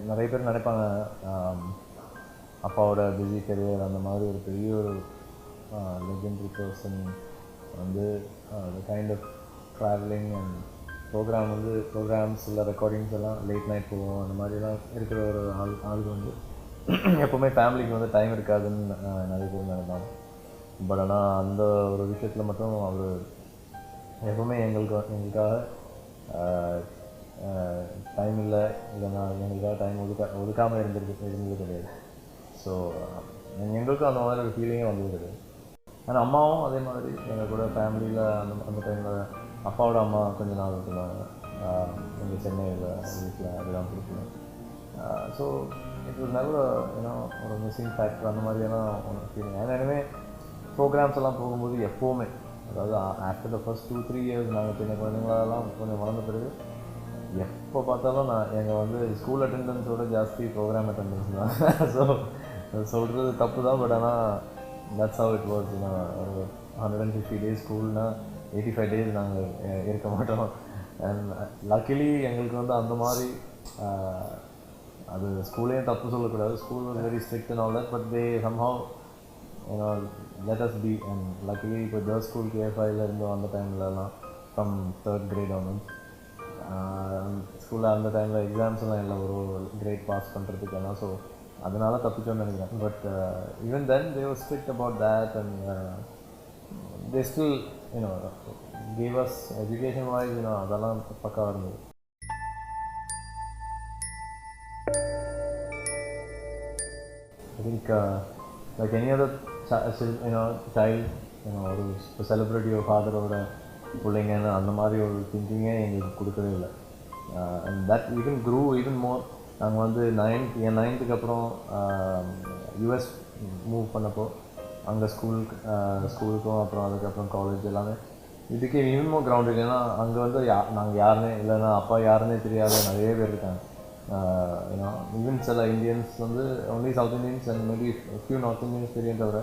நிறைய பேர் நினைப்பாங்க அப்பாவோட பிஸி கரியர் அந்த மாதிரி ஒரு பெரிய ஒரு லெஜெண்டரி பர்சன் வந்து kind of travelling and programs இல்லை ரெக்கார்டிங்ஸ் எல்லாம் லேட் நைட் போவோம் அந்த மாதிரிலாம் இருக்கிற ஒரு ஆளுக்கு வந்து எப்போவுமே ஃபேமிலிக்கு வந்து டைம் இருக்காதுன்னு நிறைய பேர் நினைப்பாங்க. பட் ஆனால் அந்த ஒரு விஷயத்தில் மட்டும் அவர் எப்போவுமே எங்களுக்காக டைம் இல்லை எங்களுக்காக டைம் ஒதுக்காமல் இருந்தது கிடையாது. ஸோ எங்களுக்கும் அந்த மாதிரி ஒரு ஃபீலிங்கே வந்தது. ஆனால் அம்மாவும் அதே மாதிரி எங்கள் கூட ஃபேமிலியில் அந்த டைமில் அப்பாவோட அம்மா கொஞ்சம் நாள் இருந்தாங்க எங்கள் சென்னையில் வீட்டில் அதுதான் கொடுக்கணும். ஸோ இட் வாஸ் நெவர் ஒரு மிஸ்ஸிங் ஃபேக்டர் அந்த மாதிரியெல்லாம் ஒன்று ஃபீலிங். ஏன்னா இனிமேல் ப்ரோக்ராம்ஸ் எல்லாம் போகும்போது எப்போவுமே, அதாவது ஆஃப்டர் த ஃபர்ஸ்ட் 2-3 இயர்ஸ் நாங்கள் சின்ன குழந்தைங்களெல்லாம் கொஞ்சம் வளர்ந்த பிறகு எப்போ பார்த்தாலும் எங்கள் வந்து ஸ்கூல் அட்டெண்டன்ஸோட ஜாஸ்தி ப்ரோக்ராம் அட்டெண்டன்ஸ் தான். ஸோ சொல்கிறது தப்பு தான், பட் ஆனால் தட்ஸ் ஹவ் இட் வாஸ். ஒரு 150 டேஸ் ஸ்கூல்னால் 85 டேஸ் நாங்கள் இருக்க மாட்டோம். அண்ட் லக்கிலி எங்களுக்கு வந்து அந்த மாதிரி அது ஸ்கூல்லேயும் தப்பு சொல்லக்கூடாது. School was very strict and all that, but they somehow let us be. And luckily இப்போ கேர்ள்ஸ் ஸ்கூல் KFIயில் இருந்தோம் அந்த டைம்லலாம் ஃப்ரம் 3rd grade onwards. ஸ்கூலில் அந்த டைமில் எக்ஸாம்ஸ் எல்லாம் இல்லை ஒரு கிரேட் பாஸ் பண்ணுறதுக்கெல்லாம். ஸோ அதனால தப்பிச்சோன்னு நினைக்கிறேன். But even then they were strict about that and they still gave us education wise அதெல்லாம் பக்காவாக இருந்தது. I think like any other child ஒரு செலிப்ரிட்டியோ ஃபாதரோட பிள்ளைங்கன்னு அந்த மாதிரி ஒரு திங்கிங்கே எங்களுக்கு கொடுக்கவே இல்லை. And that even grew even more. நாங்கள் வந்து என் 9th அப்புறம் US மூவ் பண்ணப்போ அங்கே ஸ்கூலுக்கும் அப்புறம் அதுக்கப்புறம் காலேஜ் எல்லாமே இதுக்கு ஈவன் மோர் கிரவுண்ட். ஏன்னா அங்கே வந்து நாங்கள் யாருன்னே இல்லைன்னா அப்பா யாருன்னே தெரியாத நிறைய பேர் இருக்காங்க. ஈவன் சில இந்தியன்ஸ் வந்து only south Indians and maybe few north Indians தெரியும் தவிர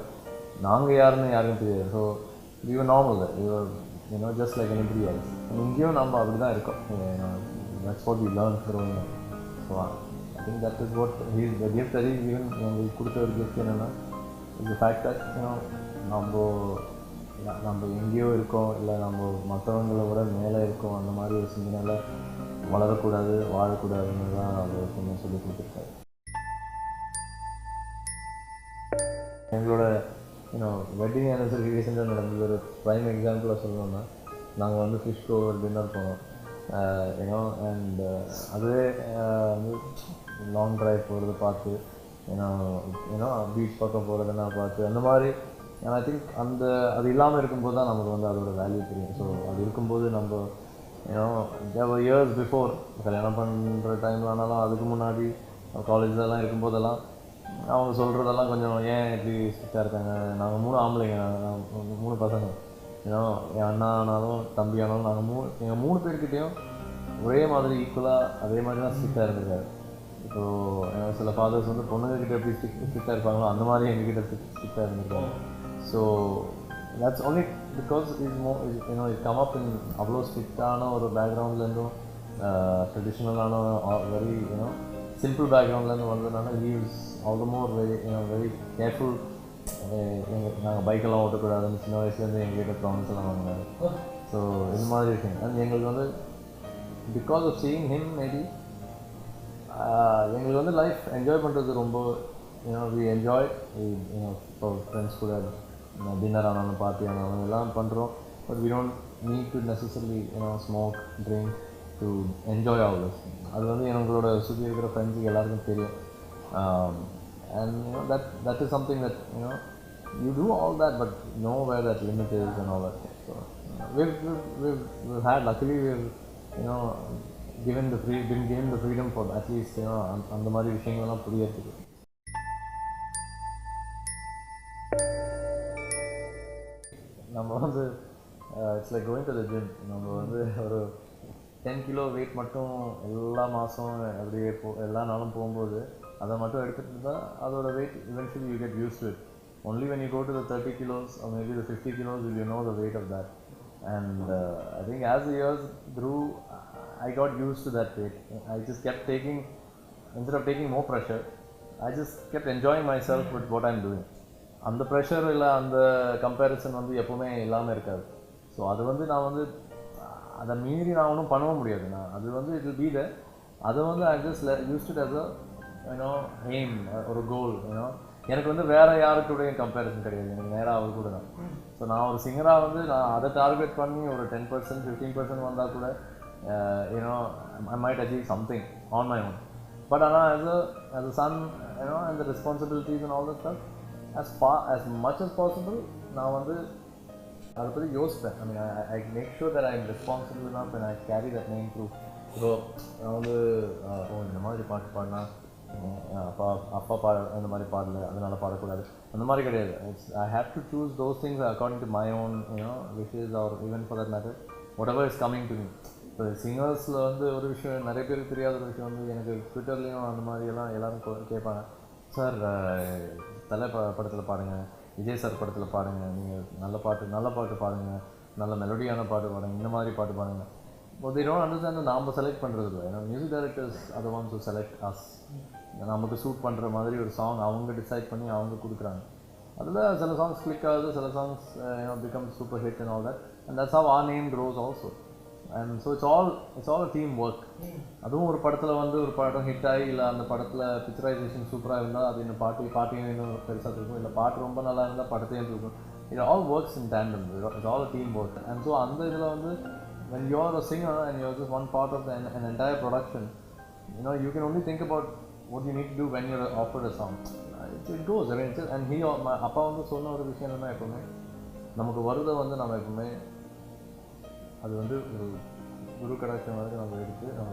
நாங்கள் யாருன்னு யாருக்கும் தெரியாது. So we were normal there. We were just like anybody else. இங்கேயும் நம்ம அப்படி தான் இருக்கோம். That's what we learned growing up. So I think that is what the gift that he even எங்களுக்கு கொடுத்த ஒரு gift என்னென்னா the fact that நம்ம எங்கேயோ இருக்கோம், இல்லை நம்ம மற்றவங்கள விட மேலே இருக்கோம், அந்த மாதிரி ஒரு சிந்தனையில் வளரக்கூடாது, வாழக்கூடாதுன்னு தான் அவர் கொஞ்சம் சொல்லி கொடுத்துருக்காரு. எங்களோட வெட்டிங் ஆனிவர்சரி ரீசெண்டாக நடந்தது ஒரு ப்ரைம் எக்ஸாம்பிளாக சொல்லணும்னா, நாங்கள் வந்து ஃபிஷ் ஓவர் டின்னர் போனோம். அண்ட் அதுவே வந்து லாங் ட்ரைவ் போகிறது பார்த்து பீச் பக்கம் போகிறதுனா பார்த்து அந்த மாதிரி. அண்ட் ஐ திங்க் அது இல்லாமல் இருக்கும்போது தான் நமக்கு வந்து அதோட வேல்யூ தெரியும். ஸோ அது இருக்கும்போது நம்ம இயர்ஸ் பிஃபோர் கல்யாணம் பண்ணுற டைமில் ஆனாலும் அதுக்கு முன்னாடி காலேஜ்லலாம் இருக்கும்போதெல்லாம் அவங்க சொல்கிறதெல்லாம் கொஞ்சம் ஏன் இப்படி ஸ்ட்ரிக்டாக இருக்காங்க. நாங்கள் 3 ஆம்பளைங்க, 3 பசங்க. என் அண்ணா ஆனாலும் தம்பி ஆனாலும் நாங்கள் எங்கள் 3 பேர்கிட்டையும் ஒரே மாதிரி ஈக்குவலாக அதே மாதிரி தான் ஸ்ட்ரிக்டாக இருந்திருக்காரு. இப்போது சில ஃபாதர்ஸ் வந்து பொண்ணுங்கக்கிட்ட எப்படி ஸ்ட்ரிக்டாக இருப்பாங்களோ அந்த மாதிரி எங்ககிட்ட ஸ்ட்ரிக்டாக இருந்திருக்காங்க. So that's only because it come up in அவ்வளோ ஸ்ட்ரிக்டான ஒரு பேக்ரவுண்ட்லேருந்தும் ட்ரெடிஷ்னலான வெரி சிம்பிள் பேக்ரவுண்ட்லேருந்து வந்ததுனால he is all the more very careful. நாங்கள் பைக்கெல்லாம் ஓட்டக்கூடாதுன்னு சின்ன வயசுலேருந்து எங்ககிட்ட ப்ராமிஸ் எல்லாம் வாங்கினாங்க. ஸோ இது மாதிரி இருக்குங்க. அண்ட் எங்களுக்கு வந்து because of seeing him maybe எங்களுக்கு வந்து லைஃப் என்ஜாய் பண்ணுறது ரொம்ப வி என்ஜாய். இப்போ ஃப்ரெண்ட்ஸ் கூட டின்னர் ஆனாலும் பார்ட்டி ஆனாலும் எல்லாம் பண்ணுறோம். But we don't need to necessarily smoke drink to enjoy all this. அது வந்து எங்களோட சுற்றி இருக்கிற ஃப்ரெண்ட்ஸுக்கு எல்லாருக்கும் தெரியும். And that is something that you do all that, but know where that limit is and all that. So we've had, luckily we've been given the freedom for at least அந்த மாதிரி விஷயங்கள்லாம் புரியறதுக்கு. நம்ம வந்து it's like going to the gym. நம்ம வந்து ஒரு 10 kilo weight மட்டும் எல்லா மாதம் அப்படியே எல்லா நாளும் போகும்போது அதை மட்டும் எடுத்துகிட்டு இருந்தால் அதோட wait eventually you get used to it. Only when you go to the 30 kilos or maybe the 50 kilos will you know the weight of that. And I think as the years grew, I got used to that weight. I just kept taking instead of taking more pressure, I just kept enjoying myself with what I'm doing. அந்த pressure இல்லை அந்த comparison வந்து எப்போவுமே இல்லாமல் இருக்காது. So அது வந்து நான் வந்து அதை மீறி நான் ஒன்றும் பண்ணவும் முடியாது. நான் அது வந்து இட் வில் பி தேர். அதை வந்து I just used it as a you know aim, ஒரு கோல். யூனோ எனக்கு வந்து வேறு யாருக்குடைய கம்பேரிசன் கிடையாது, எனக்கு நேராக அவர் கூட தான். ஸோ நான் ஒரு சிங்கராக வந்து நான் அதை டார்கெட் பண்ணி ஒரு 10% 15% வந்தால் கூட you know I might achieve something on my own. But ஆனால் as a son, you know and the responsibilities and all that stuff, as much as possible நான் வந்து அதை பற்றி யோசிப்பேன். I mean I make sure that I am responsible enough and I carry that name through. ஸோ நான் வந்து இந்த மாதிரி பாட்டு பாடினா அப்பா அந்த மாதிரி பாடல, அதனால் பாடக்கூடாது, அந்த மாதிரி கிடையாது. I have to choose those things according to my own you know wishes R even for that matter what ever is coming to me. இப்போ சிங்கர்ஸில் வந்து ஒரு விஷயம் நிறைய பேருக்கு தெரியாத ஒரு விஷயம் வந்து எனக்கு ட்விட்டர்லேயும் அந்த மாதிரியெல்லாம் எல்லோரும் கேட்பாங்க, சார் படத்தில் பாடுங்கள், விஜய் சார் படத்தில் பாடுங்கள், நீங்கள் நல்ல பாட்டு பாடுங்கள், நல்ல மெலோடியான பாட்டு பாடுங்க, இந்த மாதிரி பாட்டு பாடுங்க. But they don't understand that நாம் செலக்ட் பண்ணுறது இல்லை. ஏன்னா music directors are the ones who select us. நமக்கு சூட் பண்ணுற மாதிரி ஒரு சாங் அவங்க டிசைட் பண்ணி அவங்க கொடுக்குறாங்க. அதில் சில சாங்ஸ் கிளிக் ஆகுது, சில songs become super hit and all that, and that's how our name grows also. And so it's all a team work. அதுவும் ஒரு படத்தில் வந்து ஒரு படம் ஹிட் ஆகி இல்லை அந்த படத்தில் பிக்சரைசேஷன் சூப்பராக இருந்தால் அது இன்னும் பாட்டையும் இன்னும் பெருசாக இருக்கும், இல்லை பாட்டு ரொம்ப நல்லா இருந்தால் படத்தையும் இருக்கும். It all works in tandem. It's all a team work. And so அந்த இதில் வந்து when you're a singer and you're just one part of an entire production, you can only think about what you need to do when you're offered a song. It goes. I mean, and my அப்பா வந்து சொன்ன ஒரு விஷயம் என்னன்னா, எப்பவுமே நமக்கு வருதை வந்து நம்ம எப்பவுமே அது வந்து ஒரு குரு கடாட்சம் மாதிரி நம்ம எடுத்து நம்ம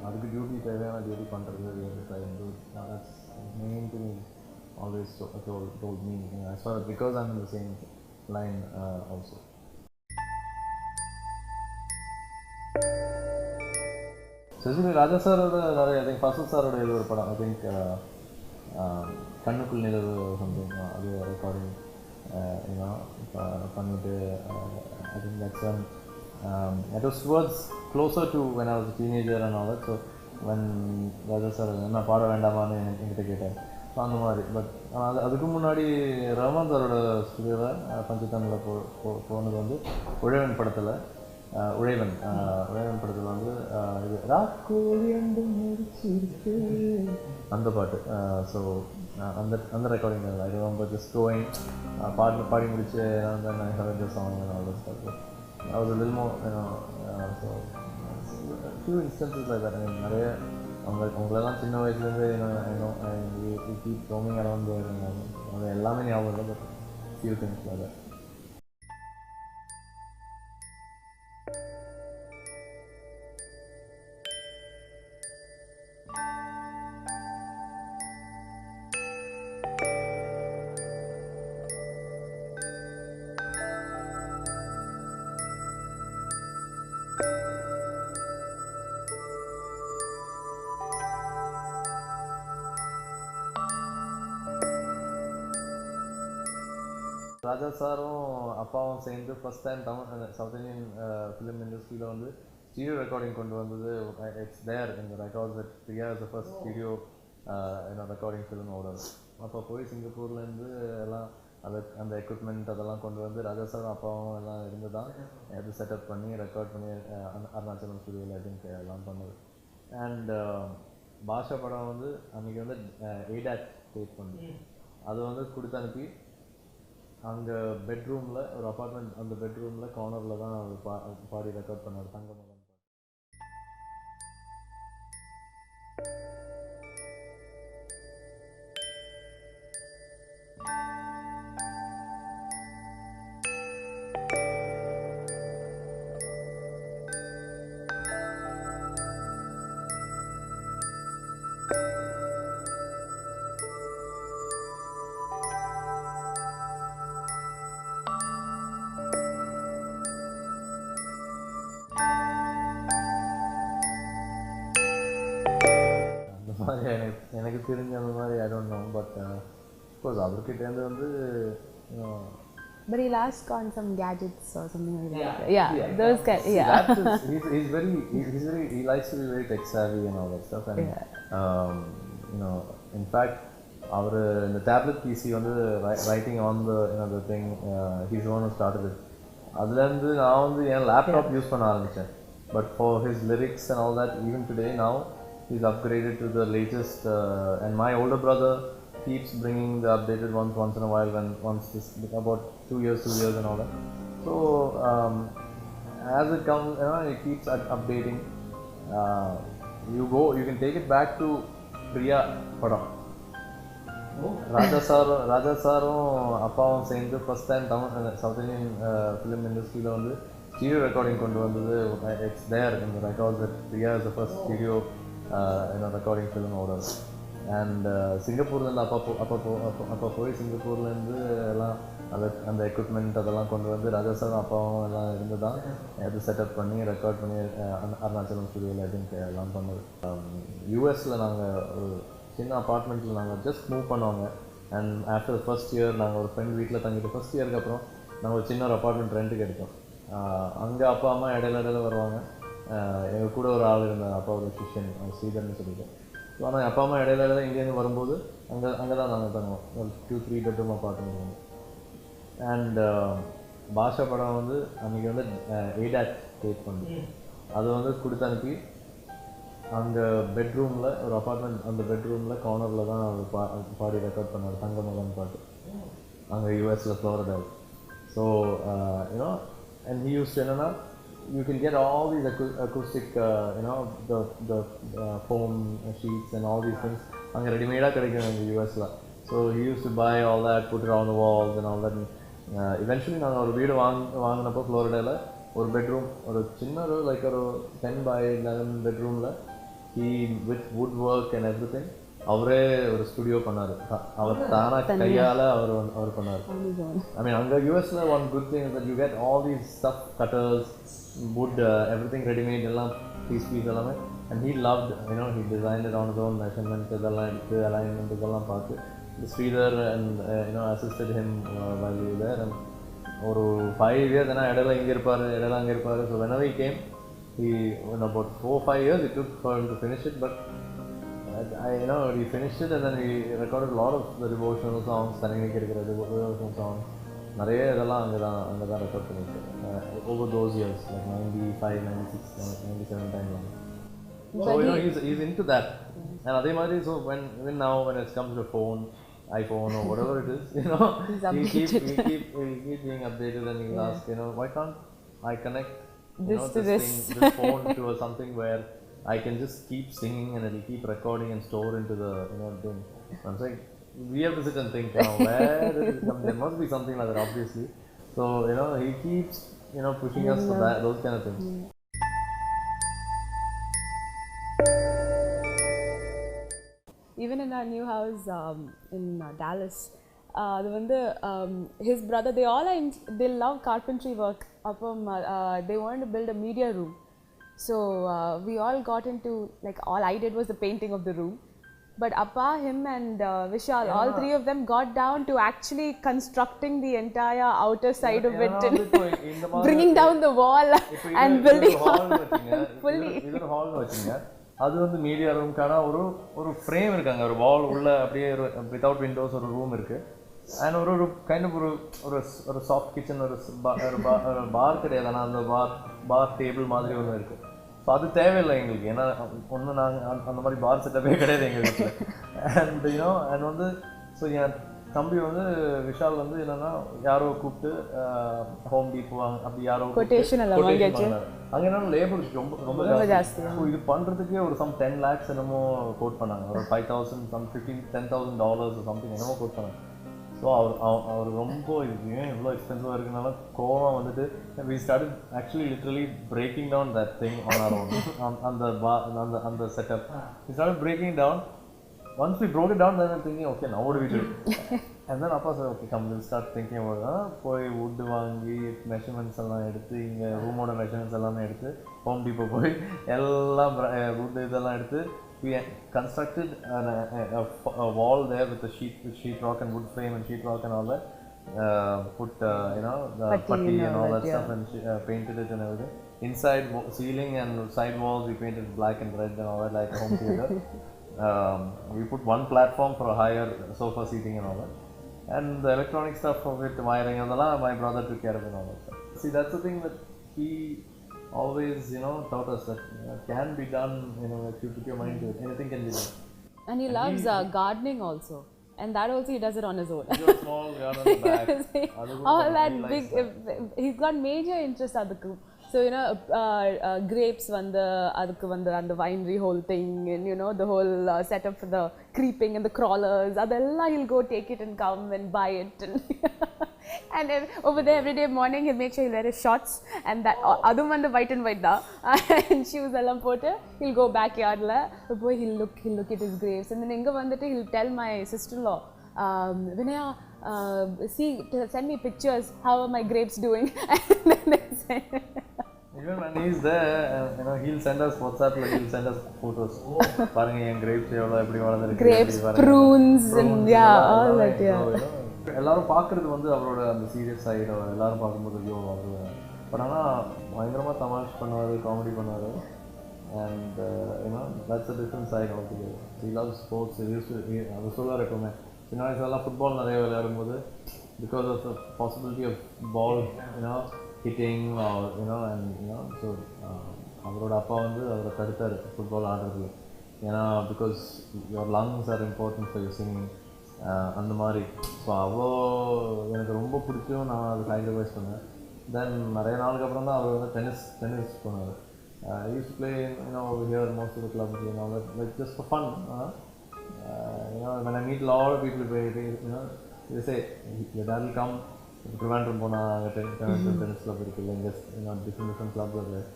அதுக்கு டியூட்டி தேவையான டியூட்டி பண்ணுறது main thing always told me as far as because I'm in the same line also. Specific Raja சாரோட நிறைய ஐ திங்க் ஃபசல் சாரோட இது ஒரு படம், ஐ திங்க் கண்ணுக்குள் நிலவு சம்திங், அது ரெக்கார்டிங் பண்ணிட்டு I think that's when it was towards closer to when I was a teenager and all that. So when Raja sir என்ன பாட வேண்டாமான்னு என்கிட்ட கேட்டார், ஸோ அந்த மாதிரி. பட் அதுக்கு முன்னாடி ரஹ்மான் சாரோட ஸ்டுடியோவில் பஞ்சத்தமிழில் போனது வந்து உழவன் படத்தில் உழைவன் படத்தில் வந்து இது ராக்கோழி முடிச்சிருக்கு அந்த பாட்டு. ஸோ அந்த recording I remember just going பாடி முடிச்சு song I was a little more so few instances like that. I mean நிறைய அவங்களெல்லாம் சின்ன வயசுலேருந்து கீப் roaming around அது எல்லாமே ஞாபகம் இல்லை, but few things like that. Raja சாரும் அப்பாவும் சேர்ந்து first time south Indian film இண்டஸ்ட்ரியில் வந்து ஸ்டீரியோ ரெக்கார்டிங் கொண்டு வந்தது. இட்ஸ் தேர் இந்த record that Priya is the first stereo recording film order. அப்போ போய் சிங்கப்பூர்லேருந்து எல்லாம் அந்த எக்யூப்மெண்ட் அதெல்லாம் கொண்டு வந்து ராஜா சாரும் அப்பாவும் எல்லாம் இருந்து தான் அது செட்டப் பண்ணி ரெக்கார்ட் பண்ணி அருணாச்சலம் ஸ்டுடியோவில் ஐ திங்க் எல்லாம் பண்ணது. அண்ட் பாஷா படம் வந்து அன்றைக்கி வந்து எய்டாக் டேக் பண்ணி அது வந்து கொடுத்து அனுப்பி அங்கே பெட்ரூமில் ஒரு அப்பார்ட்மெண்ட், அந்த பெட்ரூமில் கார்னரில் தான் அவர் பாடி ரெக்கார்ட் பண்ணார் தங்கமகன். எனக்கு தெரிஞ்ச அந்த மாதிரி I don't know, but course அவர்கிட்டேருந்து வந்து But he'll ask on some gadgets or something like that. Yeah. Those kind. Yeah. He's very he likes to be very tech savvy and all that stuff. And in fact our in the tablet PC வந்து writing on the thing, he's the one who started it. அதுலேருந்து நான் வந்து என் laptop use பண்ண ஆரம்பித்தேன். But for his lyrics and all that, even today now he's upgraded to the latest, and my older brother keeps bringing the updated ones once in a while, when once this about 2 years and all that. So as it comes, it keeps updating. You can take it back to Priya படம். ராஜா சாரும் அப்பாவும் சேர்ந்து first time Tamil south Indian film இண்டஸ்ட்ரியில் வந்து stereo recording கொண்டு வந்தது. It's there இந்த records that Priya is the first stereo recording film order. And சிங்கப்பூர்லேருந்து அப்பா போய் சிங்கப்பூர்லேருந்து எல்லாம் அந்த எக்யூப்மெண்ட் அதெல்லாம் கொண்டு வந்து ராஜா சாரும் அப்பாவும் எல்லாம் இருந்து தான் அது செட்டப் பண்ணி ரெக்கார்ட் பண்ணி அருணாச்சலம் ஸ்டுடியோவில் ஐ திங்க் எல்லாம் பண்ணது. யூஎஸில் நாங்கள் ஒரு சின்ன அப்பார்ட்மெண்ட்டில் நாங்கள் ஜஸ்ட் மூவ் பண்ணுவாங்க. அண்ட் ஆஃப்டர் ஃபர்ஸ்ட் இயர் நாங்கள் ஒரு ஃப்ரெண்ட் வீட்டில் தங்கிட்டு ஃபர்ஸ்ட் இயருக்கு அப்புறம் நாங்கள் ஒரு சின்ன ஒரு அப்பார்ட்மெண்ட் ரெண்ட்டுக்கு எடுத்தோம். அங்கே அப்பா அம்மா இடையில வருவாங்க. எங்கள் கூட ஒரு ஆள் இருந்தார், அப்பாவோட சிஷ்யன் ஸ்ரீதர்னு சொல்லிட்டு. ஸோ ஆனால் அப்பா அம்மா இடையில இங்கேருந்து வரும்போது அங்கே தான் நாங்கள் தங்குவோம். ஒரு 2-3 பெட்ரூம் அப்பார்ட்மெண்ட் வந்து. அண்ட் பாஷா படம் வந்து அன்றைக்கி வந்து எய்டாக் டேக் பண்ணி அது வந்து கொடுத்து அனுப்பி அங்கே பெட்ரூமில் ஒரு அப்பார்ட்மெண்ட், அந்த பெட்ரூமில் கார்னரில் தான் அவர் பாடி ரெக்கார்ட் பண்ணார் தங்க மகன் பாட்டு அங்கே யூஎஸில் Florida. So and he used to என்னன்னா you can get all these acoustic the foam sheets and all these things அங்கே ரெடிமேடாக கிடைக்கும் அங்கே யூஎஸில். So he used to buy all that, put it on the walls and all that. eventually நாங்கள் ஒரு வீடு வாங்கினப்போ ஃப்ளோரிடாவில் ஒரு பெட்ரூம், ஒரு சின்ன ஒரு லைக் ஒரு 10x11 பெட்ரூமில் he with woodwork and everything அவரே ஒரு ஸ்டுடியோ பண்ணார். அவர் தானாக கையால் அவர் பண்ணார். ஐ மீன் அங்கே யூஎஸில் one good thing that you get all these stuff cutters, would, everything readymade எல்லாம் பீஸ் எல்லாமே. And he loved he designed it on his own measurements இதெல்லாம் எடுத்து அலைன்மெண்ட் இதெல்லாம் பார்த்து Sridhar and assisted him while we were there. And ஒரு 5 years ஏன்னா இடையில இங்கே இருப்பார், இடையில அங்கே இருப்பார். So whenever he came, in about 4-5 years it took for him to finish it, but he finished it and then he recorded a lot of the devotional songs, தனிமைக்கு இருக்கிற devotional songs நிறைய இதெல்லாம் அங்கே தான் ரெக்கார்ட் பண்ணியிருக்கேன் over those years, like 95, 96, 97 time long. So he's into that. And அதே மாதிரி so when now when it comes to phone, iPhone or whatever it is, he keep being updated, and he'll ask, why can't I connect this phone to something where I can just keep singing and it'll keep recording and store into the thing. I'm saying we have to sit and think now, where did it come? There must be something like that, obviously. So he keeps pushing us to that, those kind of things. Even in our new house in Dallas, his brother, they love carpentry work. They wanted to build a media room. So we all got into, like, all I did was the painting of the room. But Appa, him and Vishal, all three of them got down to actually constructing the entire outer side of it, and bringing down the wall and building fully. இது hall வச்சிங்க, அது வந்து media ரூம்க்கான ஒரு frame இருக்காங்க, ஒரு வால் உள்ள அப்படியே without Windows ஒரு ரூம் இருக்கு. அண்ட் ஒரு கைண்ட் ஆஃப் ஒரு சாஃப்ட் கிச்சன், ஒரு பார் கிடையாது, ஆனால் அந்த பார் டேபிள் மாதிரி ஒன்று இருக்குது. ஸோ அது தேவையில்லை எங்களுக்கு, ஏன்னா ஒன்று நாங்கள் அந்த மாதிரி பார் செட்டப்பே கிடையாது எங்கள் வீட்டில். அண்ட் வந்து ஸோ என் தம்பி வந்து விஷால் வந்து என்னன்னா யாரோ கூப்பிட்டு ஹோம் டீப்போ அப்படி யாரோ அங்கே என்ன லேபர் ரொம்ப ஜாஸ்தி. ஸோ இது பண்ணுறதுக்கே ஒரு சம் 10 lakhs என்னமோ கோட் பண்ணாங்க, ஒரு 5,000 some $10,000 சம்திங் என்னமோ கோட் பண்ணாங்க. ஸோ அவர் ரொம்ப இது ஏன் இவ்வளோ எக்ஸ்பென்சிவாக இருக்குனால கோவம் வந்துட்டு we started actually literally breaking down that thing on our own, அந்த setup. We started breaking it down. Once we broke it down, then I'm thinking, okay, now what do we do? And then Appa said, okay, come, we'll start thinking about போய் wood வாங்கி measurements எல்லாம் எடுத்து, இங்கே ரூமோட measurements எல்லாமே எடுத்து, home depot போய் எல்லாம் wood இதெல்லாம் எடுத்து, we constructed a wall there with sheetrock and wood frame and sheetrock and all that. Put the putty and all that stuff, and painted it and everything. Inside ceiling and side walls we painted black and red and all that, like a home theater. we put one platform for a higher sofa seating and all that. And the electronic stuff of it, wiring and all, my brother took care of it and all that. See, that's the thing that he always, taught us that can be done, if you put your mind to it, anything can be done. And he loves gardening also. And that also he does it on his own. He's got a small garden on the back. All that big, he's got major interest adukku. So, grapes adukku and the winery whole thing, and the whole setup for the creeping and the crawlers, adella he'll go take it and come and buy it. And over there every day morning he'll make sure he'll wear his shorts and that adum and the white and white da and shoes allam potu he'll go backyard la boy he'll look at his grapes, and then inga vandittu he'll tell my sister-in-law, Vinaya, send me pictures, how are my grapes doing? And then they say even when he's there, he'll send us WhatsApp, he'll send us photos. Paranga en grapes evlo eppadi valandirukku, grapes, prunes and all that. எல்லாரும் பார்க்குறது வந்து அவரோட அந்த serious side, எல்லாரும் பார்க்கும்போது ஐயோ அவர், but ஆனால் பயங்கரமாக தமாஷ் பண்ணுவார், காமெடி பண்ணுவார். And that's a different side altogether. He loves sports. அவர் சொல்லுவார் எப்பவுமே, சின்ன வயசுலலாம் ஃபுட்பால் நிறைய விளையாடும்போது because of the possibility of ball hitting so அவரோட அப்பா வந்து அவரை தடுத்தார் ஃபுட்பால் ஆடுறதுல. ஏன்னா because your lungs are important for your singing, அந்த மாதிரி. ஸோ அவ்வளோ எனக்கு ரொம்ப பிடிக்கும், நான் அதை சாக்ரிஃபைஸ் பண்ணேன். தென் நிறைய நாளுக்கு அப்புறம் தான் அவர் வந்து டென்னிஸ் பண்ணுவார். Used to play here most of the clubs, like just for fun. When I meet a lot of people, they say your dad will come. Trivandrum போனால் அங்கே டென்னிஸ் கிளப் இருக்குது, இங்கே different clubs are there.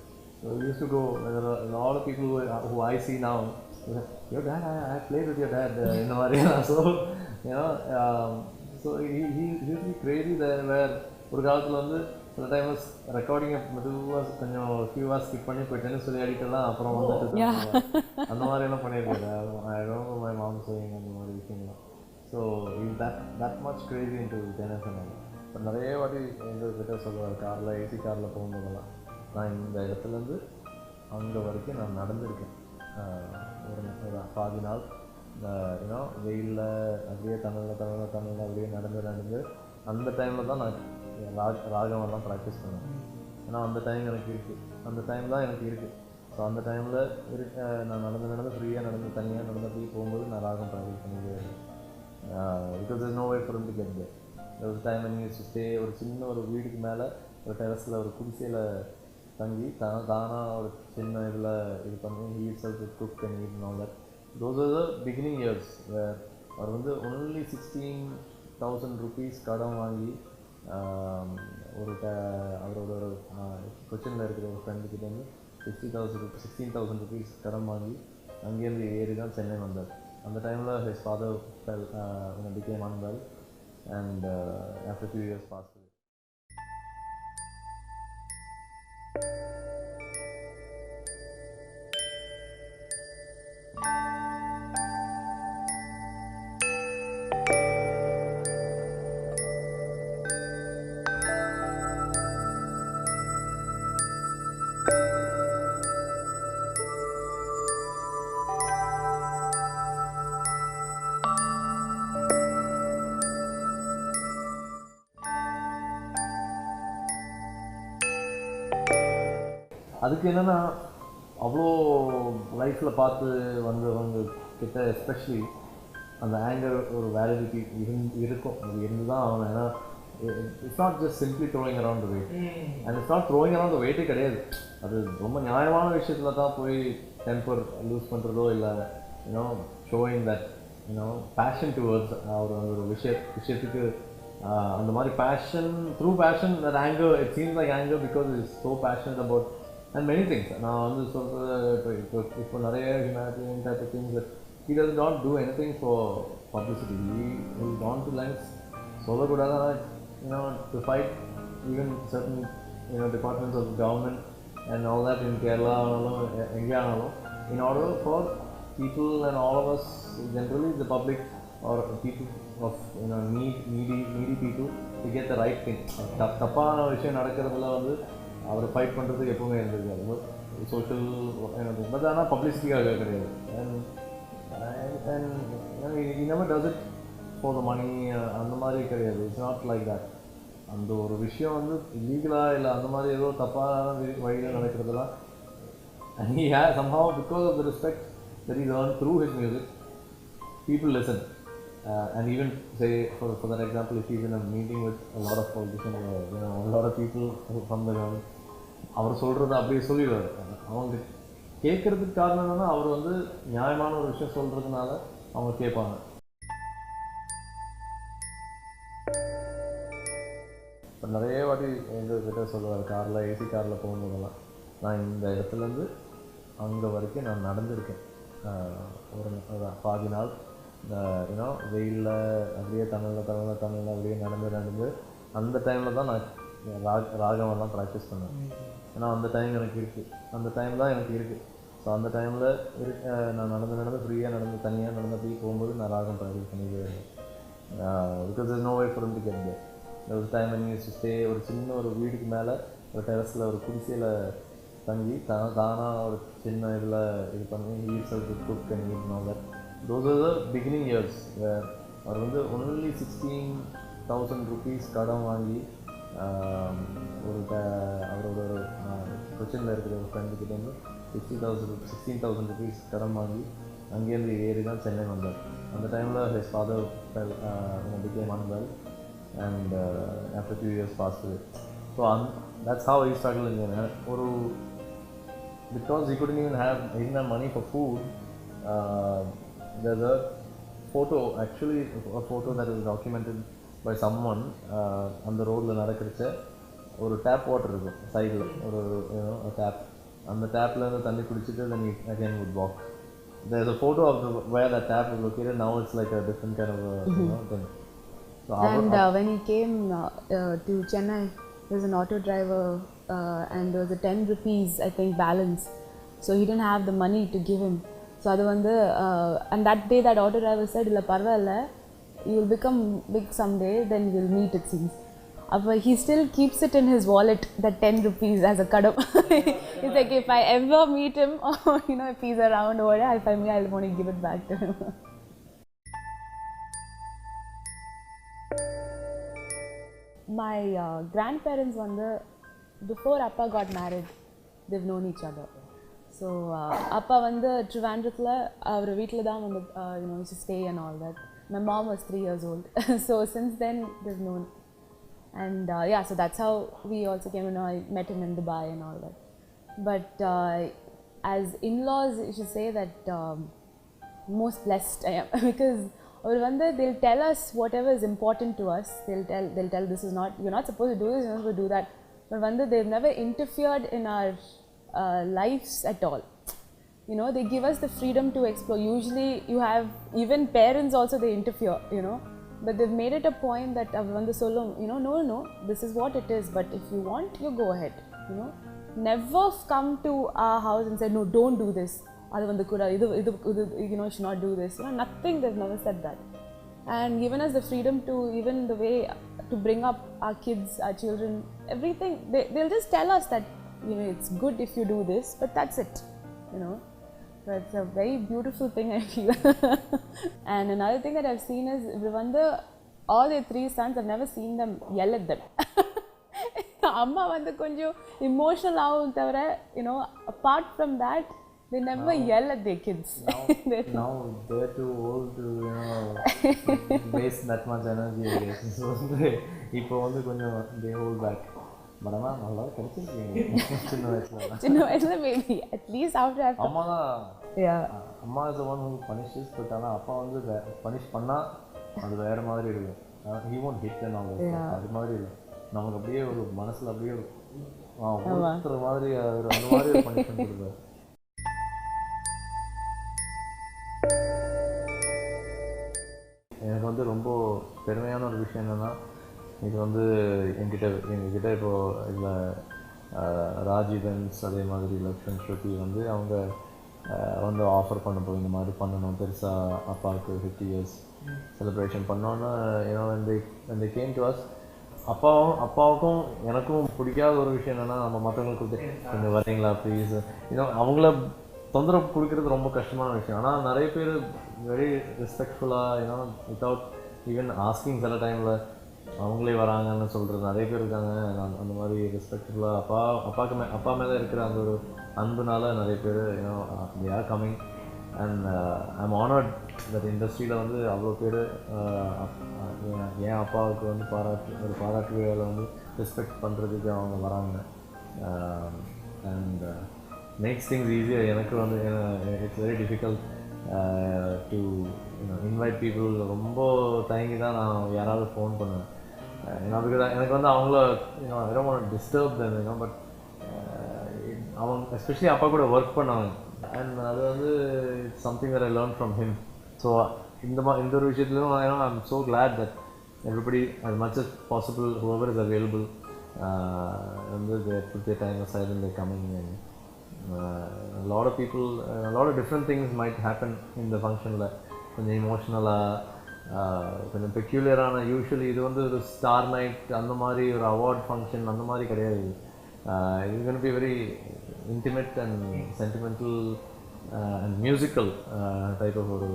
So we used to go. There are a lot of people who I see now. Your dad, I played with your dad in the area. So he used to be crazy there, where ஒரு காலத்தில் வந்து சில times ரெக்கார்டிங்கை மெதுவாக கொஞ்சம் few hours skip பண்ணி போய் tennis விளையாடிட்டுலாம் அப்புறம் வந்துட்டு அந்த மாதிரியெல்லாம் பண்ணியிருக்காரு. I remember my mom saying அந்த மாதிரி விஷயங்கள்லாம். So he's that much crazy into tennis and all. But நிறைய வாட்டி எங்ககிட்ட சொல்லுவார், காரில் ஏசி காரில் போகும்போதெல்லாம், நான் இந்த இடத்துலேருந்து அங்கே வரைக்கும் நான் நடந்திருக்கேன் ஒரு பாதி நாள். வெயிலில் அப்படியே தமிழில் அப்படியே நடந்து அந்த டைமில் தான் நான் ராகமெல்லாம் ப்ராக்டிஸ் பண்ணேன். ஏன்னா அந்த டைம் எனக்கு இருக்குது, அந்த டைம் தான் எனக்கு இருக்குது. ஸோ அந்த டைமில் நான் நடந்து ஃப்ரீயாக நடந்து தனியாக நடந்து போய் போகும்போது நான் ராகம் ப்ராக்டிஸ் பண்ணிட்டு because there's no way for him to get there. There was a time when he used to stay ஒரு சின்ன ஒரு வீடுக்கு மேலே ஒரு டெரஸில் ஒரு குடிசையில் தங்கி தானாக ஒரு சின்ன இதில் இது பண்ணி he itself would cook and eat and all that. Those are the beginning years where அவர் வந்து only 16,000 rupees கடன் வாங்கி அவரோட ஒரு கொச்சினில் இருக்கிற ஒரு ஃப்ரெண்டுக்கிட்ட வந்து 16,000 rupees கடன் வாங்கி அங்கேருந்து ஏறி தான் சென்னை வந்தார். அந்த டைமில் his father became unwell and after a few years passed away. அதுக்கு என்னென்னா, அவ்வளோ லைஃப்பில் பார்த்து வந்தவங்க கிட்ட எஸ்பெஷலி அந்த ஆங்கர் ஒரு வேலிடிட்டி இருக்கும். அது இருந்து தான் அவன், ஏன்னா it's not just simply throwing around the weight, and it's not throwing around the வெயிட்டே கிடையாது. அது ரொம்ப நியாயமான விஷயத்தில் தான் போய் டெம்பர் லூஸ் பண்ணுறதோ இல்லை ஷோயிங் தட் பேஷன் டுவர்ட்ஸ் ஒரு விஷயத்துக்கு அந்த மாதிரி passion, through passion, that anger, it seems like anger because it is so passionate about and many things. நான் வந்து சொல்கிறது இப்போ நிறைய humanitarian type of things that he does not do anything for publicity. He is gone to lengths சொல்லக்கூடாது, to fight even certain departments of government and all that in Kerala ஆனாலும் எங்கே ஆனாலும், in order for people and all of us, generally the public or people of needy people to get the right thing. தப்பான விஷயம் நடக்கிறதுல வந்து அவரை fight பண்ணுறதுக்கு எப்பவுமே இருந்திருக்காது. சோஷியல் பட் ஆனால் பப்ளிசிட்டிக்காக கிடையாது. And and he never does it for the money. அந்த மாதிரி கிடையாது. It's not like that. அந்த ஒரு விஷயம் வந்து இல்லீகலாக இல்லை அந்த மாதிரி ஏதோ தப்பான வழியில் நடக்கிறதுலாம், and he has somehow, because of the respect that he's earned through his music, people listen. And even say, for that example, if he's in a meeting with a lot of politicians, a lot of people from the government, அவர் சொல்கிறது அப்படியே சொல்லிடுவார். அவங்க கேட்குறதுக்கு காரணம் என்னென்னா, அவர் வந்து நியாயமான ஒரு விஷயம் சொல்கிறதுனால அவங்க கேட்பாங்க. இப்போ நிறைய வாட்டி எங்ககிட்ட சொல்லுவார், காரில் ஏசி காரில் போகும்போதெல்லாம், நான் இந்த இடத்துலேருந்து அங்கே வரைக்கும் நான் நடந்திருக்கேன். ஒரு பாதி நாள் வெயிலில் அப்படியே தமிழில் அப்படியே நடந்து அந்த டைமில் தான் நான் ராகமெல்லாம் ப்ராக்டிஸ் பண்ணேன். ஏன்னா அந்த டைம் எனக்கு இருக்குது, அந்த டைம் தான் எனக்கு இருக்குது. ஸோ அந்த டைமில் நான் நடந்து ஃப்ரீயாக நடந்து தனியாக நடந்து அப்படி போகும்போது நான் ராகம் ப்ராக்டிஸ் பண்ணிக்கிட்டே இருக்கேன். Because there's no way for him to get there. There was a time when he used to stay ஒரு சின்ன ஒரு வீட்டுக்கு மேலே ஒரு டெரஸில் ஒரு குடிசையில் தங்கி தானாக ஒரு சின்ன இதில் இது பண்ணி he himself would cook and eat and all that. Those are the beginning years where அவர் வந்து only 16,000 rupees கடன் வாங்கி அவரோட ஒரு கொச்சினில் இருக்கிற ஒரு ஃப்ரெண்டுக்கிட்ட வந்து 16,000 rupees கடன் வாங்கி அங்கேருந்து ஏறி தான் சென்னை வந்தார். அந்த டைமில் his father became unwell and after a few years passed away. So that's how he struggled in there. Because he didn't have money for food, there's a photo, actually a photo that is documented by someone அந்த ரோடில் நடக்கிறச்ச ஒரு tap water இருக்கும் சைடில், ஒரு tape, அந்த டேப்லேருந்து தண்ணி குடிச்சிட்டு then he again would walk. There's a photo of where that tap is located. Now it's like a different kind of thing. So and when he came to Chennai, there was an auto driver and there was a 10 rupees I think balance, so he didn't have the money to give him. So adu vandu and that day that auto driver said, illa parvalla, you will become big someday, then we will meet, it seems. But he still keeps it in his wallet, that 10 rupees as a kadam. He's like, if I ever meet him, or if he's around over there, I'll want to give it back to him. My grandparents before Appa got married, they've known each other. So Appa Trivandruthla avara veetla dhaan used to stay and all that. My mom was 3 years old. So since then they've known. And so that's how we also came to know. I met him in Dubai and all that. But as in-laws, you should say that most blessed I am because they'll tell us whatever is important to us. They'll tell this is not, you're not supposed to do this, you're not supposed to do that. But they've never interfered in our lives at all. They give us the freedom to explore. Usually you have even parents also, they interfere, but they've made it a point that no, this is what it is, but if you want, you go ahead. Never come to our house and say, no, don't do this, you should not do this. Nothing, they've never said that. And given us the freedom to, even the way to bring up our kids, our children, everything. They'll just tell us that it's good if you do this, but that's it. So it's a very beautiful thing, I feel. And another thing that I've seen is all their 3 sons, I've never seen them yell at them. Amma konjam emotional aagum thavara, apart from that, they never yell at their kids. Now they're too old to waste that much energy, I guess. So இப்போ konjam they hold back. But amma nalla kadichirukeenga chinna vayasula maybe at least after amma amma is the one who punishes, but ana appa punish panna adu vera maadhiri irukum. He won't hit and all that. adu maadhiri illa, namakku அப்படியே ஒரு மனசுல அப்படியே ஒருத்தர மாதிரி அந்த மாதிரி ஒரு punishment கொடுப்பாரு. எனக்கு ரொம்ப பெருமையான ஒரு விஷயம் என்னன்னா, இது எங்ககிட்ட இப்போது இதில் ராஜீவன்ஸ் அதே மாதிரி லக்ஷ்மண் ஸ்ருதி அவங்க ஆஃபர் பண்ணப்போ இந்த மாதிரி பண்ணணும் பெருசாக அப்பாவுக்கு 50 years செலிப்ரேஷன் பண்ணோன்னா when they came to us, அப்பாவுக்கும் எனக்கும் பிடிக்காத ஒரு விஷயம் என்னென்னா, நம்ம மற்றவங்களுக்கு கொஞ்சம் வரீங்களா ப்ளீஸ், அவங்கள தொந்தரவு கொடுக்கறது ரொம்ப கஷ்டமான விஷயம். ஆனால் நிறைய பேர் வெரி ரெஸ்பெக்ட்ஃபுல்லாக ஏன்னா வித்தவுட் ஈவன் ஆஸ்கிங் சில டைமில் அவங்களே வராங்கன்னு சொல்கிறது நிறைய பேர் இருக்காங்க. அந்த மாதிரி ரெஸ்பெக்ட்ஃபுல்லாக அப்பா மேலே இருக்கிற அந்த ஒரு அன்புனால நிறைய பேர் ஏன்னா they are coming. And I'm honoured that இண்டஸ்ட்ரியில் வந்து அவ்வளோ பேர் என் அப்பாவுக்கு வந்து பாராட்டு விழாவில் வந்து ரெஸ்பெக்ட் பண்ணுறதுக்கு அவங்க வராங்க. அண்ட் மேக்ஸ் திங்ஸ் ஈஸியாக. எனக்கு வந்து it's very difficult to invite people. ரொம்ப தயங்கி தான் நான் யாராவது ஃபோன் பண்ணுவேன். ஏன்னா பிகாஸ் எனக்கு வந்து அவங்கள I don't want to disturb them but அவங்க எஸ்பெஷலி அப்பா கூட ஒர்க் பண்ணாங்க. அண்ட் அது வந்து it's something that I learn from him. So இந்த ஒரு விஷயத்துலையும் I am so glad that everybody as much as possible, whoever is available, they put their time aside and they're coming. And a lot of people, a lot of different things might happen in the function. கொஞ்சம் எமோஷ்னலாக கொஞ்சம் பெக்யூலியரான usually இது வந்து ஒரு star night அந்த மாதிரி ஒரு award function அந்த மாதிரி கிடையாது. இது going to be very intimate and sentimental and musical type of ஒரு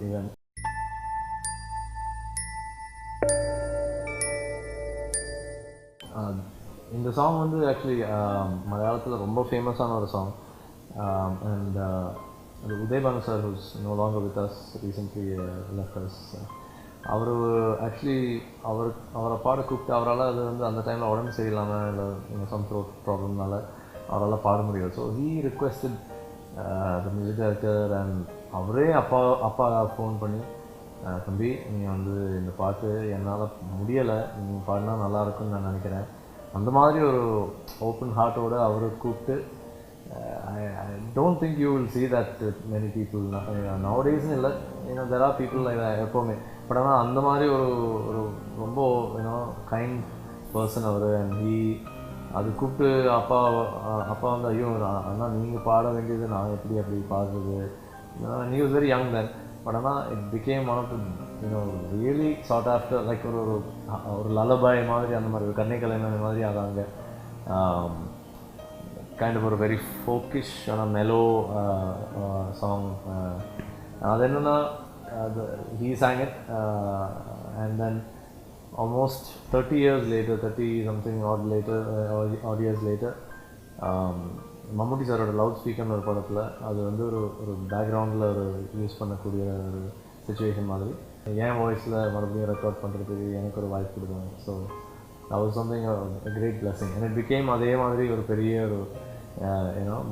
event. இந்த சாங் வந்து ஆக்சுவலி மலையாளத்தில் ரொம்ப ஃபேமஸான ஒரு சாங். அண்ட் அது Udayabhanu sir who's no longer with us recently left us. அவர் ஆக்சுவலி அவரை பாட கூப்பிட்டு அவரால் அது வந்து அந்த டைமில் உடம்பு சரியில்லாமல் இல்லை சம் த்ரோட் ப்ராப்ளம்னால அவரால் பாட முடியல. So he requested the music director and அவரே அப்பா ஃபோன் பண்ணி தம்பி நீங்கள் வந்து இந்த பாட்டு என்னால் முடியலை, நீங்கள் பாடினா நல்லாயிருக்குன்னு நான் நினைக்கிறேன். அந்த மாதிரி ஒரு ஓப்பன் ஹார்ட்டோடு அவரை கூப்பிட்டு I don't think you will see that with many people nowadays. இல்லை there are people like that எப்போவுமே. பட் ஆனால் அந்த மாதிரி ஒரு ரொம்ப கைண்ட் பர்சன் அவர். அண்ட் அது கூப்பிட்டு அப்பா வந்து ஐயோ அண்ணா நீங்கள் பாட வேண்டியது நான் எப்படி அப்படி பாடுறது. he was very young then. But ஆனால் it became one of really chart after like ஒரு லலபாய் மாதிரி அந்த மாதிரி ஒரு கண்ணை கலைஞர் மாதிரி ஆகாங்க. கைண்ட் ஆஃப் ஒரு வெரி ஃபோக்கிஷ் ஆனால் மெலோ சாங். அது என்னென்னா அது he sang it and then almost 30 years later, 30 something odd years later, மம்முட்டி சாரோட லவுட் ஸ்பீக்கர்னு ஒரு படத்தில் அது வந்து ஒரு பேக்ரவுண்டில் ஒரு யூஸ் பண்ணக்கூடிய ஒரு சுச்சுவேஷன் மாதிரி என் வாய்ஸில் மறுபடியும் ரெக்கார்ட் பண்ணுறதுக்கு எனக்கு ஒரு வாய்ப்பு கொடுத்தாங்க. So that was something a great blessing and it became அதே மாதிரி ஒரு பெரிய ஒரு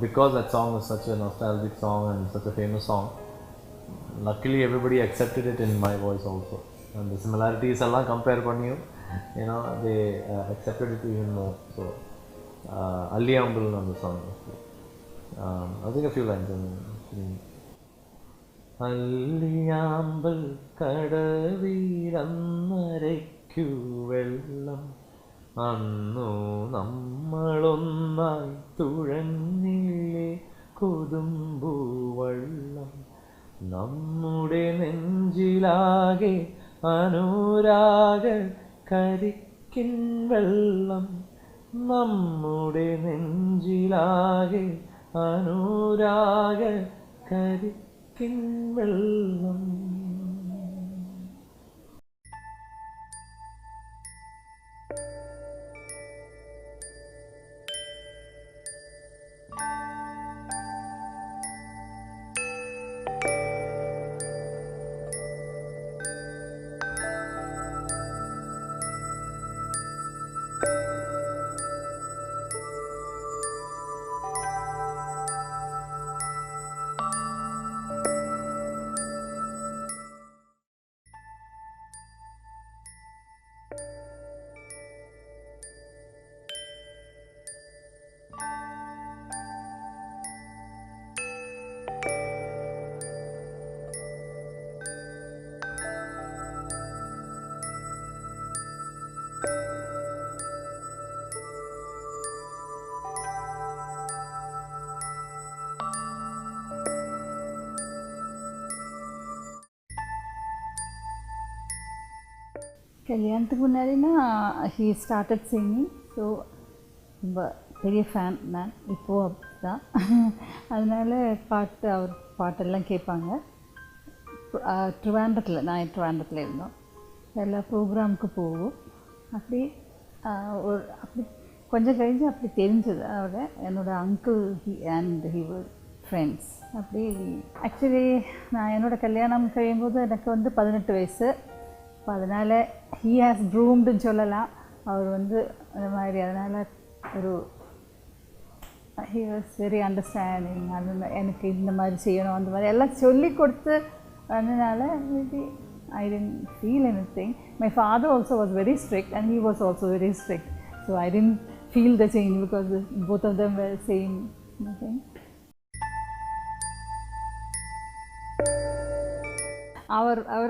because that song was such a nostalgic song and such a famous song, luckily everybody accepted it in my voice also, and the similarities எல்லாம் compare பண்ணியும் they accepted it even more. So Alliyambal on the song. I think a few lines. Alliyambal കടവിരന്നരയ്ക്കു വെള്ളം അന്നു നമ്മളൊന്നായി തുഴഞ്ഞില്ലേ കൊതുമ്പു വെള്ളം നമ്മുടെ നെഞ്ചിലാകെ അനുരാഗ കരിക്കിൻ വെള്ളം നമ്മുടെ നെഞ്ചിലാകെ അനുരാഗ കരിക്കിൻ വെള്ളം. கல்யாணத்துக்கு முன்னாடினா he started singing, ஸோ ரொம்ப பெரிய ஃபேன் நான். இப்போது தான். அதனால அவர் பாட்டெல்லாம் கேட்பாங்க. ட்ரிவாண்டத்தில் ட்ரிவாண்டத்தில் இருந்தோம். எல்லா ப்ரோக்ராமுக்கு போவோம். அப்படி அப்படி கொஞ்சம் கழிஞ்சு அப்படி தெரிஞ்சது என்னோடய அங்கிள் ஹி வர் ஃப்ரெண்ட்ஸ். அப்படி ஆக்சுவலி நான் என்னோடய கல்யாணம் കഴിയുம்போது எனக்கு 18 வயசு. இப்போ அதனால் ஹீ ஹாஸ் க்ரூம்டுன்னு சொல்லலாம். அவர் அந்த மாதிரி அதனால் ஒரு ஹி வாஸ் வெரி அண்டர்ஸ்டாண்டிங். அது எனக்கு இந்த மாதிரி செய்யணும் அந்த மாதிரி எல்லாம் சொல்லி கொடுத்து அதனால maybe I didn't feel anything. My father also was very strict and he was also very strict. So I didn't feel the change because both of them were same thing.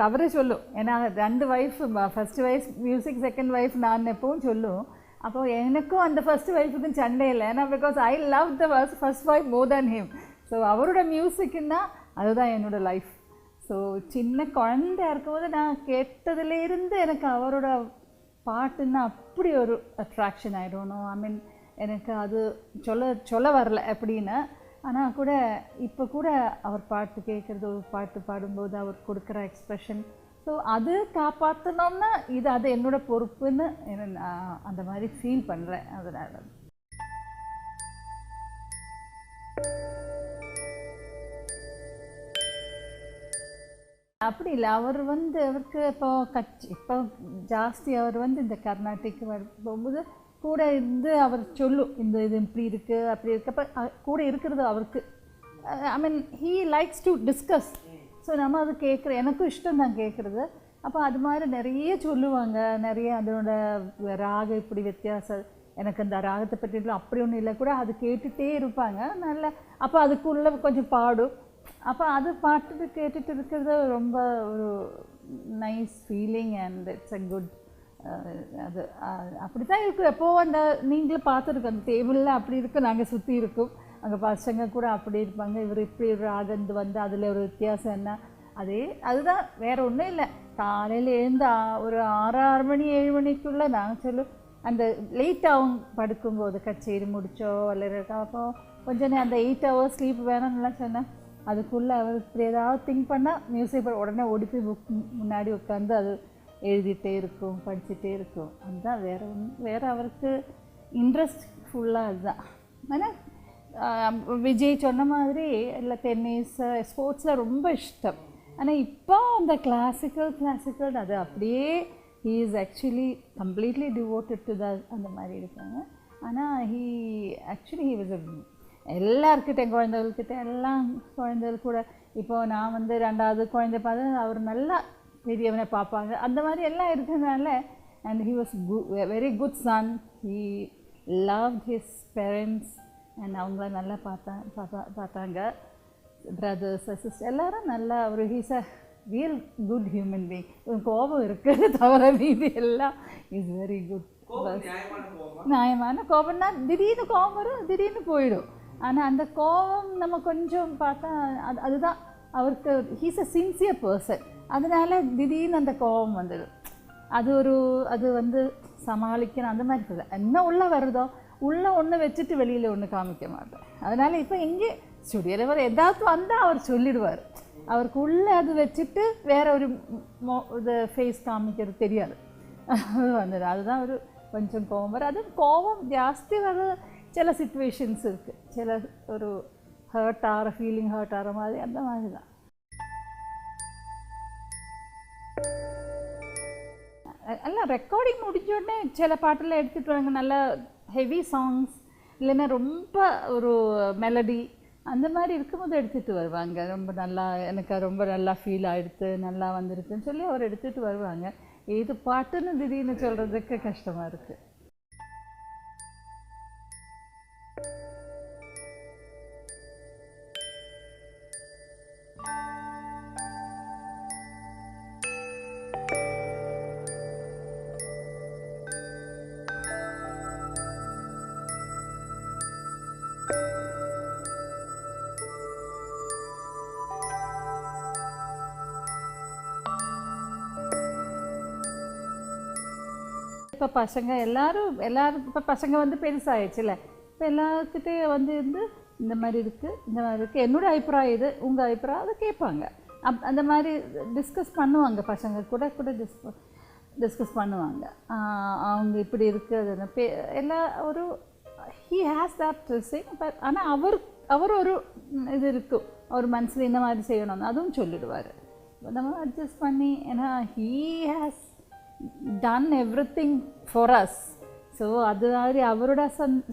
அவரே சொல்லும். ஏன்னா 2 wife, first wife music, second wife நான் எப்பவும் சொல்லும். அப்போ எனக்கும் அந்த first வைஃபுக்கும் சண்டை இல்லை. ஏன்னா because I love the first wife more than him. So அவரோட மியூசிக்குன்னா அதுதான் என்னோட லைஃப். ஸோ சின்ன குழந்தையா இருக்கும்போது நான் கேட்டதுலேருந்து எனக்கு அவரோட பாட்டுன்னா அப்படி ஒரு அட்ராக்ஷன் ஆகிடணும். ஐ மீன் எனக்கு அது சொல்ல வரல எப்படின்னு. ஆனால் கூட இப்போ கூட அவர் பாட்டு கேட்குறது, ஒரு பாட்டு பாடும்போது அவர் கொடுக்குற எக்ஸ்ப்ரெஷன், ஸோ அது காப்பாற்றணும்னா அது என்னோட பொறுப்புன்னு நான் அந்த மாதிரி ஃபீல் பண்ணுறேன். அதனால் அப்படி இல்லை. அவருக்கு இப்போ ஜாஸ்தி அவர் இந்த கர்நாடிக் போகும்போது கூட இருந்து அவர் சொல்லும், இது இப்படி இருக்குது அப்படி இருக்குது. அப்போ கூட இருக்கிறது அவருக்கு I mean he likes to discuss. So நம்ம அது எனக்கும் இஷ்டம் தான் கேட்குறது. அப்போ அது மாதிரி நிறைய சொல்லுவாங்க. நிறைய அதோட ராகம் இப்படி வித்தியாசம், எனக்கு அந்த ராகத்தை பற்றிலாம் அப்படி ஒன்றும் இல்லை கூட அது கேட்டுகிட்டே இருப்பாங்க. நல்ல அப்போ அதுக்குள்ளே கொஞ்சம் பாடும். அப்போ அது பாட்டு கேட்டுட்டு இருக்கிறது ரொம்ப ஒரு nice feeling and it's a good. அது அப்படி தான் இருக்கும். எப்போது அந்த நீங்களும் பார்த்துருக்கோம், அந்த டேபிளில் அப்படி இருக்கும், நாங்கள் சுற்றி இருக்கோம், அங்கே பசங்க கூட அப்படி இருப்பாங்க. இவர் இப்படி ஒரு ராகந்து அதில் ஒரு வித்தியாசம் என்ன, அதுதான் வேறு ஒன்றும் இல்லை. காலையில் எழுந்து ஒரு 6 மணி 7 மணிக்குள்ளே நாங்கள் சொல்லுவோம். அந்த லேட்டாகவும் படுக்கும்போது கச்சேரி முடித்தோ அல்ல அப்போ கொஞ்சம் அந்த 8 hours ஸ்லீப் வேணும்னுலாம் சொன்னேன். அதுக்குள்ளே அவர் இப்படி ஏதாவது திங்க் பண்ணால் மியூசிக் உடனே ஓடி போய் புக் முன்னாடி உட்காந்து அது எழுதிட்டே இருக்கும், படிச்சுட்டே இருக்கும். அதுதான் வேறு அவருக்கு இன்ட்ரெஸ்ட் ஃபுல்லாக அதுதான். ஆனால் விஜய் சொன்ன மாதிரி இல்லை டென்னிஸ் ஸ்போர்ட்ஸில் ரொம்ப இஷ்டம். ஆனால் இப்போ அந்த கிளாசிக்கல் அது அப்படியே he is actually completely devoted to அந்த மாதிரி இருக்காங்க. ஆனால் ஹீ வாஸ் எல்லாருக்கிட்டே குழந்தைகள்கிட்ட எல்லாம் குழந்தைகள் கூட இப்போது நான் 2வது குழந்தை பார்த்து அவர் நல்லா பெரியவனை பார்ப்பாங்க. அந்த மாதிரி எல்லாம் இருக்கிறதுனால and he was very good son. He loved his parents and அவங்கள நல்லா பார்த்தாங்க. பிரதர்ஸ் சிஸ்டர் எல்லாரும் நல்லா he's a real good human being. கோபம் இருக்கிறது தவிர மீதி எல்லாம் இஸ் வெரி குட். நியாயமான கோபம்னா திடீர்னு கோபம் வரும், திடீர்னு போயிடும். ஆனால் அந்த கோபம் நம்ம கொஞ்சம் பார்த்தா அதுதான் அவருக்கு ஹீஸ் அ சின்சியர் பர்சன். அதனால் திடீர்னு அந்த கோபம் வந்துடும். அது சமாளிக்கணும் அந்த மாதிரி இல்லை. என்ன உள்ளே வருதோ உள்ளே ஒன்று வச்சுட்டு வெளியில் ஒன்று காமிக்க மாட்டேன். அதனால் இப்போ எங்கே ஸ்டுடியோவில் வர ஏதாவது வந்தால் அவர் சொல்லிடுவார். அவருக்கு உள்ளே அது வச்சுட்டு வேற ஒரு இது ஃபேஸ் காமிக்கிறது தெரியாது. அதுதான் ஒரு கொஞ்சம் கோபம் வரும். அது கோபம் ஜாஸ்தி வர சில சிச்சுவேஷன்ஸ் இருக்குது. சில ஒரு ஹர்ட் ஆகிற மாதிரி அந்த மாதிரி தான். எல்லாம் ரெக்கார்டிங் முடிஞ்சோடனே சில பாட்டெல்லாம் எடுத்துகிட்டு வராங்க. நல்ல ஹெவி சாங்ஸ் இல்லைன்னா ரொம்ப ஒரு மெலடி அந்த மாதிரி இருக்கும்போது எடுத்துகிட்டு வருவாங்க. ரொம்ப நல்லா எனக்கு ரொம்ப நல்லா ஃபீல் ஆகிடுது, நல்லா வந்துருக்குன்னு சொல்லி அவர் எடுத்துகிட்டு வருவாங்க. இது பாட்டுன்னு திடீர்னு சொல்கிறதுக்கு கஷ்டமாக இருக்குது. இப்போ பசங்க எல்லாரும் இப்போ பசங்க பெருசாகிடுச்சுல. இப்போ எல்லாருக்கிட்டே இருந்து இந்த மாதிரி இருக்குது என்னோடய அபிப்பிராயம் இது, உங்கள் அபிப்பிராயம் அதை கேட்பாங்க. அந்த மாதிரி டிஸ்கஸ் பண்ணுவாங்க பசங்க கூட டிஸ்கஸ் பண்ணுவாங்க. அவங்க இப்படி இருக்குது எல்லா ஒரு he has that dressing. But ஆனால் அவர் ஒரு இது இருக்கும், அவர் மனசில் இந்த மாதிரி செய்யணும்னு அதுவும் சொல்லிடுவார். நம்ம அட்ஜஸ்ட் பண்ணி, ஏன்னா he has done everything for us. So அது மாதிரி அவரோட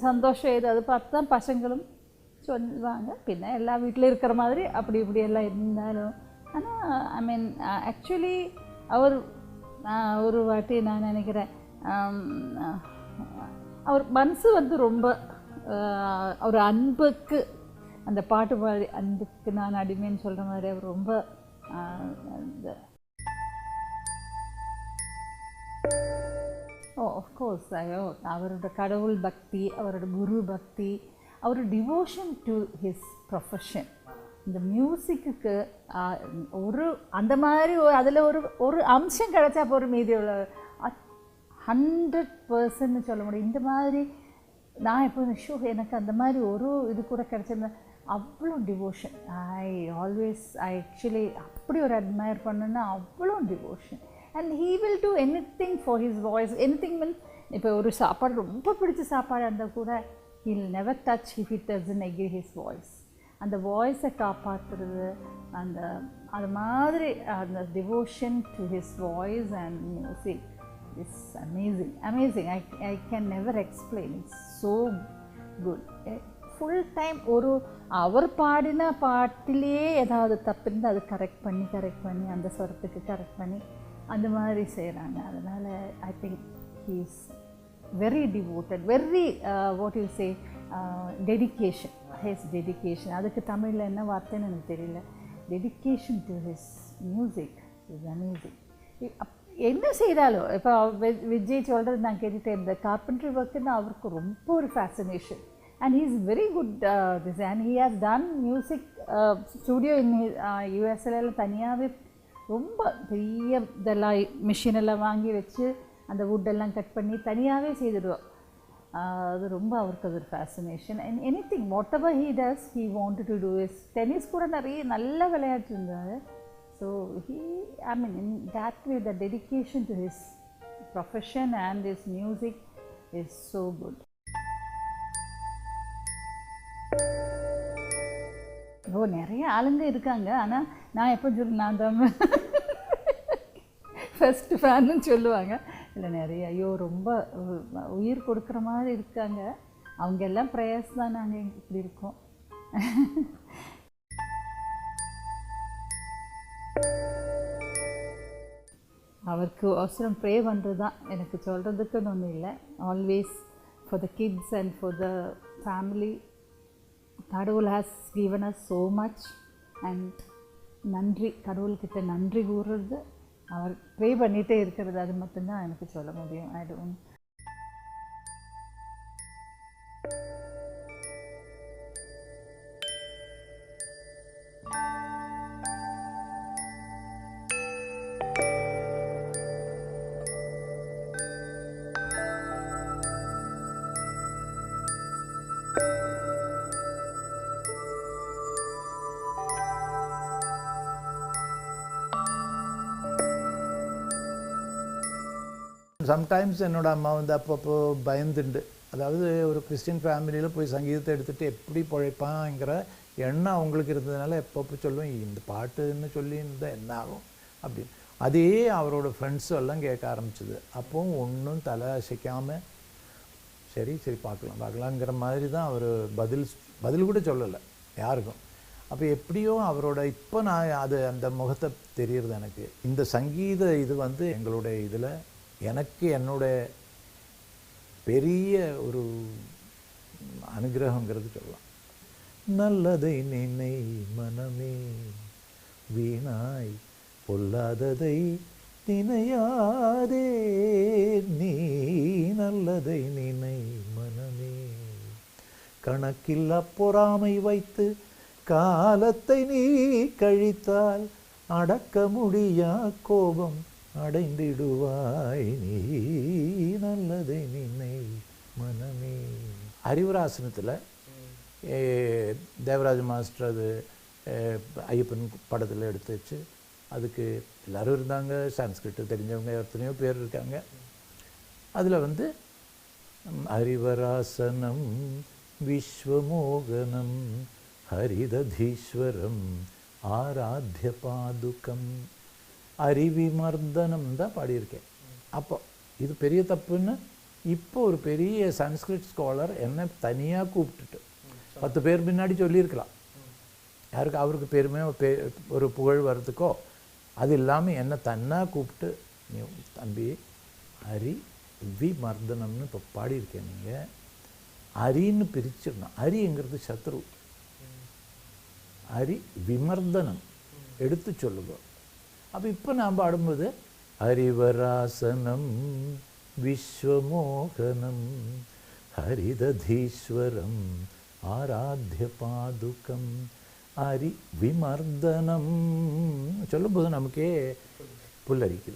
சந்தோஷம் எது அதை பார்த்து தான் பசங்களும் சொல்லுவாங்க. பின்ன எல்லா வீட்டில் இருக்கிற மாதிரி அப்படி இப்படி எல்லாம் இருந்தாலும், ஆனால் ஐ மீன் ஆக்சுவலி அவர் ஒரு வாட்டி நான் நினைக்கிறேன் அவர் மனசு வந்து ரொம்ப ஒரு அன்புக்கு, அந்த பாட்டு பாடி அன்புக்கு நான் அடிமைன்னு சொல்கிற மாதிரி அவர் ரொம்ப ஆஃப்கோர்ஸ் அவரோட கடவுள் பக்தி, அவரோட குரு பக்தி, அவரோட டிவோஷன் டு ஹிஸ் ப்ரொஃபஷன். இந்த மியூசிக்கு ஒரு அந்த மாதிரி அதில் ஒரு அம்சம் கிடைச்சா போகிற மீதி உள்ள 100% சொல்ல முடியும். இந்த மாதிரி நான் எப்போ எனக்கு அந்த மாதிரி ஒரு இது கூட கிடைச்சிருந்தா அவ்வளோ டிவோஷன். ஐ ஆக்சுவலி அப்படி ஒரு அட்மையர் பண்ணுன்னா அவ்வளோ devotion. And he will do anything for his voice. Anything mean இப்போ ஒரு சாப்பாடு ரொம்ப பிடிச்ச சாப்பாடு இருந்தால் கூட he will never touch if it doesn't agree his voice. அந்த வாய்ஸை காப்பாற்றுறது, அது மாதிரி அந்த devotion to his voice and music is amazing. I can never explain. It's so good. Full time அவர் பாடின பாட்டிலேயே ஏதாவது தப்பு இருந்தால் அது கரெக்ட் பண்ணி அந்த ஸ்வரத்துக்கு கரெக்ட் பண்ணி அந்த மாதிரி செய்கிறாங்க. அதனால் I think he is very devoted, very what you say, his dedication. அதுக்கு தமிழில் என்ன வார்த்தைன்னு எனக்கு தெரியல. dedication to his music is amazing. என்ன செய்தாலும் இப்போ விஜய் சொல்கிறது நான் கேட்டுட்டேன், இந்த கார்பென்ட்ரி ஒர்க்குன்னு அவருக்கு ரொம்ப ஒரு fascination. And he is very good this and he has done music studio in யூஎஸ்எல்லாம் தனியாகவே ரொம்ப பெரிய இதெல்லாம் மிஷினெல்லாம் வாங்கி வச்சு அந்த வுட்டெல்லாம் கட் பண்ணி தனியாகவே செய்துடுவோம். அது ரொம்ப அவருக்கு அது ஒரு fascination. And anything whatever he does he wanted to do is tennis கூட நிறைய நல்ல விளையாட்டு இருந்தார். So I mean in that way the dedication to his profession and his music is so good. நிறைய ஆளுங்க இருக்காங்க. ஆனால் நான் எப்போ நான் தான் ஃபஸ்ட்டு ஃபேன்னு சொல்லுவாங்க. இல்லை நிறைய ரொம்ப உயிர் கொடுக்குற மாதிரி இருக்காங்க. அவங்க எல்லாம் ப்ரேயர்ஸ் தான் நாங்கள் இப்படி இருக்கோம். அவருக்கு அவசரம் ப்ரே பண்ணுறது தான் எனக்கு சொல்கிறதுக்குன்னு ஒன்றும் இல்லை. Always for the kids and for the family கடவுள் has given us so much. And நன்றி, கடவுள்கிட்ட நன்றி கூறுறது, அவர் ப்ரே பண்ணிகிட்டே இருக்கிறது, அது மட்டும்தான் எனக்கு சொல்ல முடியும். I don't. சம்டைம்ஸ் என்னோடய அம்மா வந்து அப்பப்போ பயந்துண்டு, அதாவது ஒரு கிறிஸ்டின் ஃபேமிலியில் போய் சங்கீதத்தை எடுத்துகிட்டு எப்படி பிழைப்பாங்கிற எண்ணம் அவங்களுக்கு இருந்ததுனால எப்பப்போ சொல்லுவேன், இந்த பாட்டுன்னு சொல்லி இருந்தால் என்ன ஆகும் அப்படின்னு. அதே அவரோட ஃப்ரெண்ட்ஸும் எல்லாம் கேட்க ஆரம்பிச்சிது. அப்போவும் ஒன்றும் தலை அசைக்காமல் சரி பார்க்கலாங்கிற மாதிரி தான் அவர் பதில் கூட சொல்லலை யாருக்கும். அப்போ எப்படியோ அவரோட இப்போ நான் அது அந்த முகத்தை தெரியுறது எனக்கு. இந்த சங்கீத இது வந்து எங்களுடைய இதில் எனக்கு என்னுடைய பெரிய ஒரு அனுகிரகங்கிறது சொல்லலாம். நல்லதை நினை மனமே வீணாய் பொல்லாததை நினையாதே நீ, நல்லதை நினை மனமே கணக்கில்லா பொறாமை வைத்து காலத்தை நீ கழித்தால் அடக்க முடியா கோபம் அடைந்திடுவாய் நீ, நல்லதை நினை மனமே. அறிவுராசனத்தில் தேவராஜ மாஸ்டர் அது ஐயப்பன் படத்தில் எடுத்து வச்சு அதுக்கு எல்லோரும் இருந்தாங்க, சான்ஸ்கிரிட் தெரிஞ்சவங்க எத்தனையோ பேர் இருக்காங்க. அதில் வந்து ஹரிவராசனம் விஸ்வமோகனம் ஹரிததீஸ்வரம் ஆராத்திய பாதுகம் அரிவிமர்தனம் தான் பாடியிருக்கேன். அப்போ இது பெரிய தப்புன்னு இப்போ ஒரு பெரிய சன்ஸ்கிரிட் ஸ்காலர் என்னை தனியாக கூப்பிட்டுட்டு 10 பேர் முன்னாடி சொல்லியிருக்கலாம், யாருக்கு அவருக்கு பெருமை ஒரு புகழ் வர்றதுக்கோ. அது இல்லாமல் என்னை தன்னாக கூப்பிட்டு, நீ தம்பி ஹரி விமர்தனம்னு இப்போ பாடியிருக்கேன், நீங்கள் ஹரின்னு பிரிச்சிடணும். ஹரிங்கிறது சத்ரு, ஹரி விமர்தனம் எடுத்து சொல்லுங்க. அப்போ இப்போ நான் பாடும்போது ஹரிவராசனம் விஸ்வமோகனம் ஹரிததீஸ்வரம் ஆராத்திய பாதுகம் ஹரி விமர்தனம் சொல்லும்போது நமக்கே புல்லரிக்குது.